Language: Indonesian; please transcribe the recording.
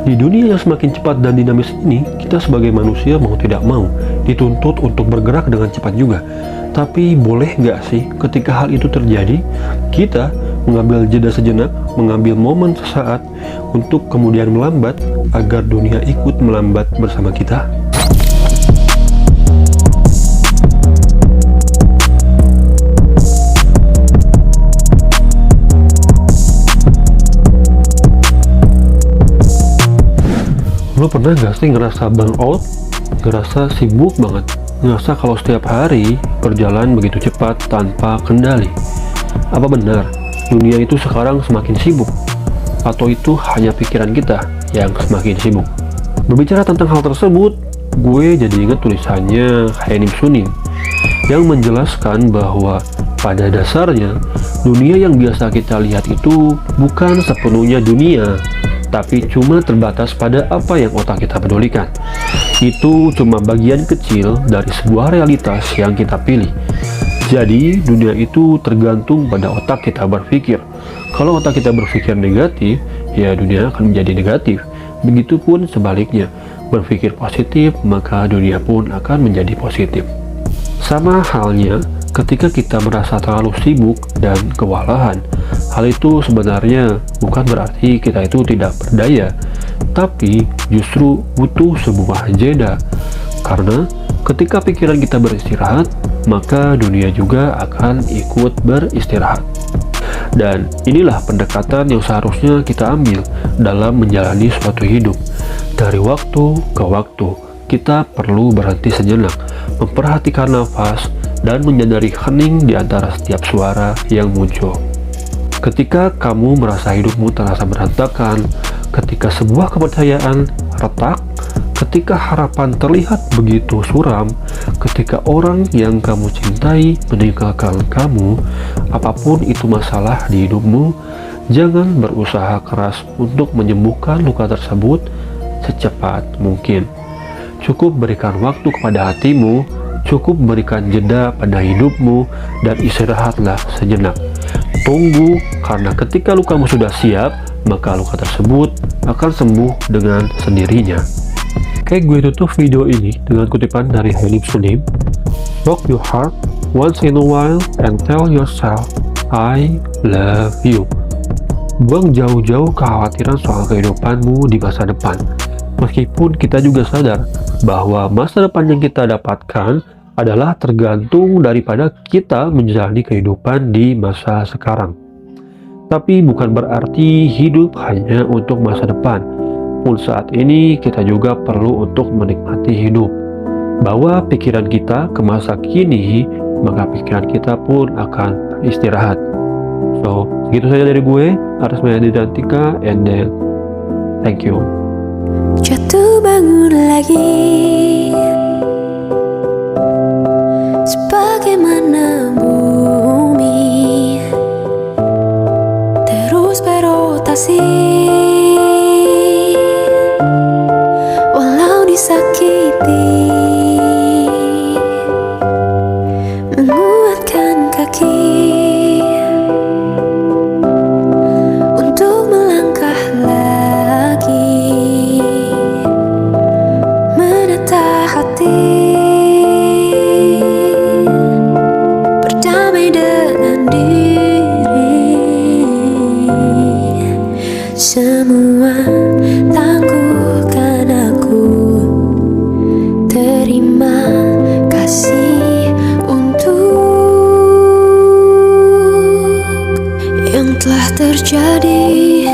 Di dunia yang semakin cepat dan dinamis ini, kita sebagai manusia mau tidak mau dituntut untuk bergerak dengan cepat juga. Tapi boleh nggak sih ketika hal itu terjadi, kita mengambil jeda sejenak, mengambil momen sesaat untuk kemudian melambat agar dunia ikut melambat bersama kita? Lo pernah gak sih ngerasa burnout, ngerasa sibuk banget, ngerasa kalau setiap hari berjalan begitu cepat tanpa kendali? Apa benar dunia itu sekarang semakin sibuk? Atau itu hanya pikiran kita yang semakin sibuk? Berbicara tentang hal tersebut, gue jadi ingat tulisannya Haenim Sunim yang menjelaskan bahwa pada dasarnya dunia yang biasa kita lihat itu bukan sepenuhnya dunia, tapi cuma terbatas pada apa yang otak kita pedulikan. Itu cuma bagian kecil dari sebuah realitas yang kita pilih. Jadi dunia itu tergantung pada otak kita berpikir. Kalau otak kita berpikir negatif, ya dunia akan menjadi negatif. Begitupun sebaliknya, berpikir positif, maka dunia pun akan menjadi positif. Sama halnya ketika kita merasa terlalu sibuk dan kewalahan, hal itu sebenarnya bukan berarti kita itu tidak berdaya, tapi justru butuh sebuah jeda. Karena ketika pikiran kita beristirahat, maka dunia juga akan ikut beristirahat. Dan inilah pendekatan yang seharusnya kita ambil dalam menjalani suatu hidup. Dari waktu ke waktu, kita perlu berhenti sejenak, memperhatikan nafas, dan menyadari hening di antara setiap suara yang muncul. Ketika kamu merasa hidupmu terasa berantakan, ketika sebuah kepercayaan retak, ketika harapan terlihat begitu suram, ketika orang yang kamu cintai meninggalkan kamu, apapun itu masalah di hidupmu, jangan berusaha keras untuk menyembuhkan luka tersebut secepat mungkin. Cukup berikan waktu kepada hatimu, cukup berikan jeda pada hidupmu, dan istirahatlah sejenak. Tunggu, karena ketika lukamu sudah siap, maka luka tersebut akan sembuh dengan sendirinya. Oke, gue tutup video ini dengan kutipan dari Haenim Sunim. Rock your heart once in a while and tell yourself, I love you. Buang jauh-jauh kekhawatiran soal kehidupanmu di masa depan. Meskipun kita juga sadar bahwa masa depan yang kita dapatkan adalah tergantung daripada kita menjalani kehidupan di masa sekarang. Tapi bukan berarti hidup hanya untuk masa depan. Pun saat ini kita juga perlu untuk menikmati hidup. Bawa pikiran kita ke masa kini, maka pikiran kita pun akan beristirahat. So, segitu saja dari gue, Aras Mayadi Dantika, and then thank you. Jatuh bangun lagi, sebagaimana bumi terus berotasi, walau disakiti, menguatkan kaki untuk melangkah lagi, menata hati, berdamai dengan diri. Semua tangguhkan aku, terima kasih untuk yang telah terjadi.